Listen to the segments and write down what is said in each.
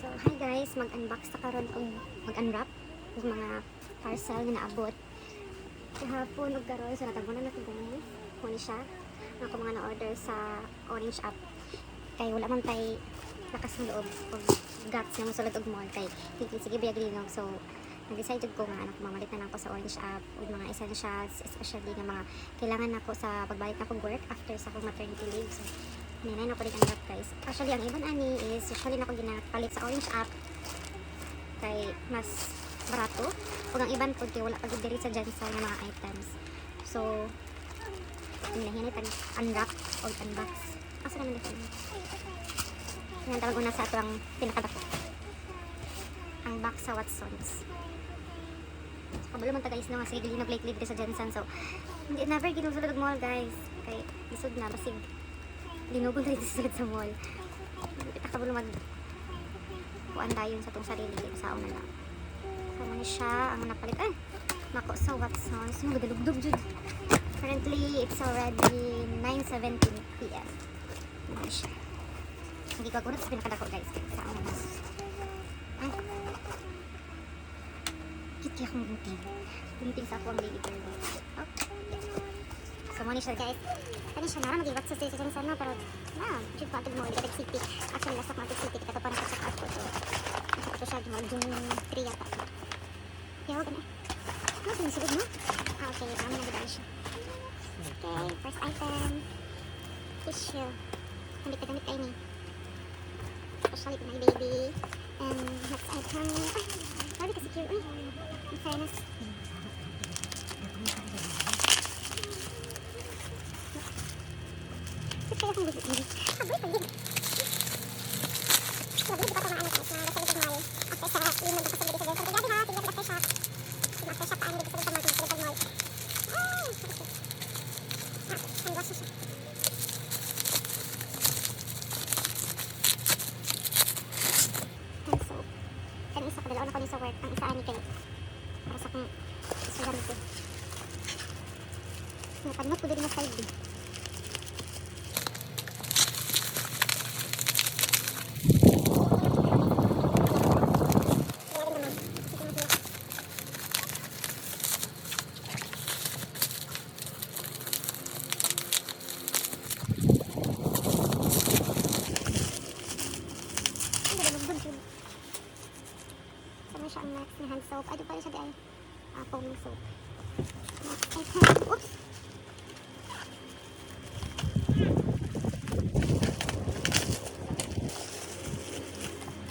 So, hi guys, mag-unbox na karon og mag-unwrap og mga parcel nga naabot. Kahapon og karon sa natabunan na ko guys. Kuni siya. Ako mga na-order sa Orange app. Kay wala man tay lakas ng loob og guts nga mosulod og mall kay sige biyag linog. So, nag-decide ko nga anak mamalit na ako sa Orange app og mga essentials, especially nga mga kailangan nako sa pagbalik na kong work after sa akong maternity leave. So, ninay na ko rin ang app guys. Actually, ang ibang ani is usually na ko ginapalit sa Orange app kay mas barato. Ug ang iban po kay wala pag diri sa dyan sa mga items. So, hinahinay tag unwrap o unbox. Asa naman dito? Yan tawag una sa ato ang pinakadako. Ang box sa Watsons. So, kabalo man ta guys no, kasi gilinog lately dito sa Jensen. So, hindi never ginusulod og mall guys. Kay isod na basig linugon na dito sa mall. Kita kabalo mag kuan dayon sa tong sarili kay sa una lang. So, man siya ang napalit. Ay, nako sa Watsons. Magadalugdog jud. Currently, it's already 9:17 PM. Ano siya? Hindi ko kunot sa pinakadako guys. Sa una. Ay. Kiti akong bunting. Bunting sa ako ang baby girl. Okay. So, money siya guys. Kani siya na mag-iwat sa station sana pero should pa mo Direct City. Actually, nasa Matic City. Kita pa na sa ako. So, ito siya. June 3 yata. Kaya huwag na. Ano sinisigod mo? Okay. Marami na gudaan siya. Okay. First item. Tissue. Gamit kayo ni. Especially kung may baby. And next item. Ay, sabi kasi cute. Ay, in fairness. Kaya kung gusto ini. Aboy pag gini. Sabi di ba ito maano guys na nasa likod mall. After sa limod na kasabili sa dyan. So, gabi ha, tingnan after shop. Yung after shop paan dito sa mall. Sa likod mall. Ay, sakit. Ang waso siya. Hand soap. Ang isa kadalaw na ko din sa work. Ang isa ani kayo. Para sa kong isugamit ko. Napanot ko din na side din. Siya ang next na hand soap. Ay, doon pala siya di ay foaming soap. Next item. Oops!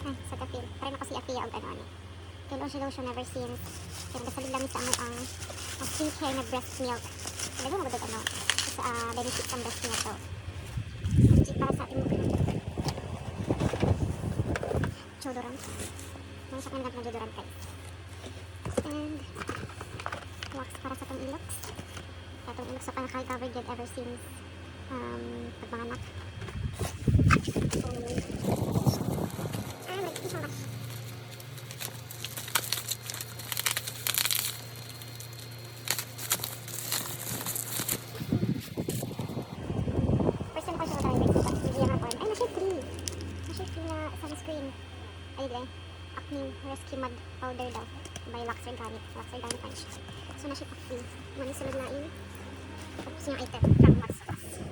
Ay, sa kapil. Parang ako si Afia ang ano. Kay lotion never since. Kaya nagasalig lang sa ang skincare na breast milk. Talaga magandang ano. Sa benefits ang breast milk. So, para sa ating deodorant. Mga sa kanilap na deodorant guys. And wax para sa itong ilox. Sa itong ilox sa panaka-covered yet ever since pagmanganak. May isang wax. First time ko siya mag-try guys. Hindi yan ako. Ay, na-shade cream. Na-shade cream na sunscreen. Ay, dahil. Acne Rescue Mud Powder daw by Lux Organic. Lux Organic Punch. So, na-ship acne. Manisulog na in. Tapos yung item from Watsons.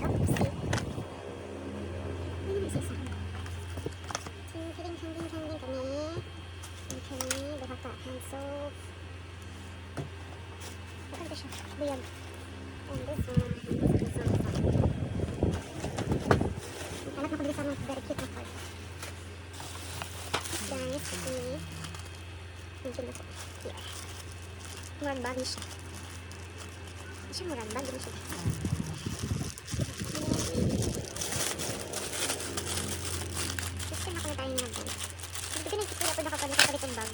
Oopsie. Ay, isa-isa. So, hanggang kami. Okay, duha ka. Hand soap. Ano ba siya? Buyag. And this one. Anak na ko din sa mga very cute na card. Guys, ini mungkin ako here. Murag bag ni siya. Siya murag bag ni siya. Gusto na ko na tayo ng bag. Hindi ko nagkikira po nakapalit ng bag.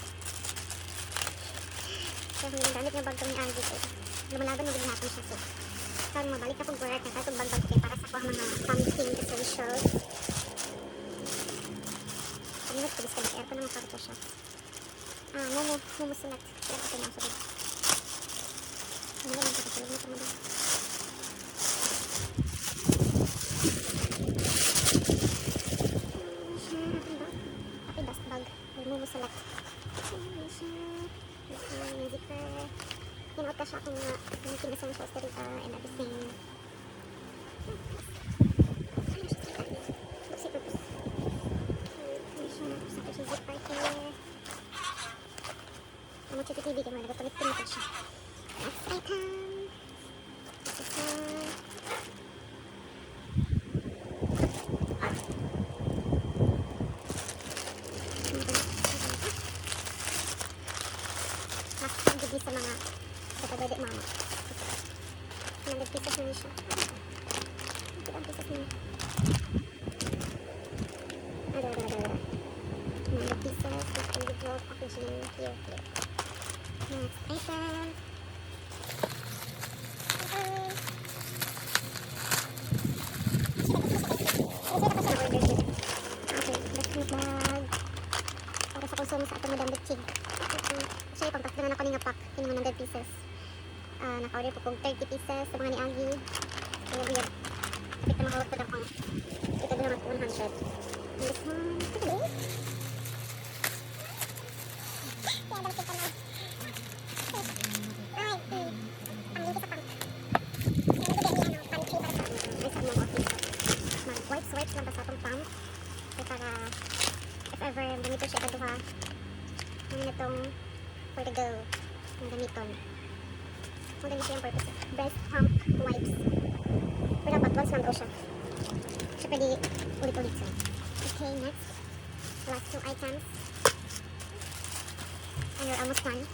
Kaya kung gamit ng bag ko ni Angie ko, lumalaban mo din natin siya. So, saan mabalik ako work na itong bag ko para sa mga pumpkin essentials. Minute ko disconnect aircon naman para siya. Momo sulat. Kaya ako na sulat. Ano lang para sulat mo naman. mo select. Ayan siya. Yung zipper. Pinuot ka siya kung anything essentials to read and everything. Zippers. Ayan siya. Sakit siya zipper here. Ang mga TV kayo mga nagatulit-tulit siya. Next item. This is one. Nakakagudi sa mga katagade mama. 100 pieces na siya. Ang pieces niya. 100 pieces. Individual packaging. Here. Next item. Bag para sa konsumo sa ato madam Betchig. Actually, pagtakda na ako ni nga pack, yun 100 pieces. Naka-order po kong 30 pieces sa mga ni Agi. Kaya weird. Kapit na makawag po ako. Ito doon naman 100. And this one, ito ba? Kaya dapat ito na. Ay, pang-lingki sa pang. Kaya nabigyan niya, pantry para sa ay sa mga office. Mag-wipes lang ba sa atong pump. Para if ever gamiton siya kaduha ano na itong for the girl ang gamiton kung ganito yung purpose breast pump wipes pero dapat once lang daw siya pwede ulit-ulit siya. Okay, next last two items and we're almost done.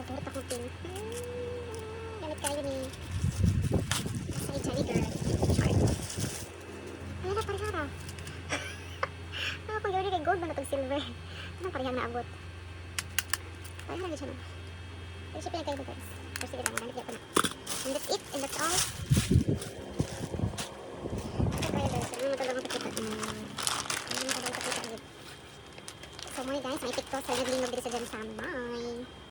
Turut ako pin. Gamit kayo ni Say Jelly Girl. Chart. Ayan na, parihara. Kung gawin kay gold ba na itong silver? Anong parihara na abot? Parihara na siya na. Pero siya pinagkayo ko guys. Pero sige lang, magamit niya ko na. And that's it. And that's all.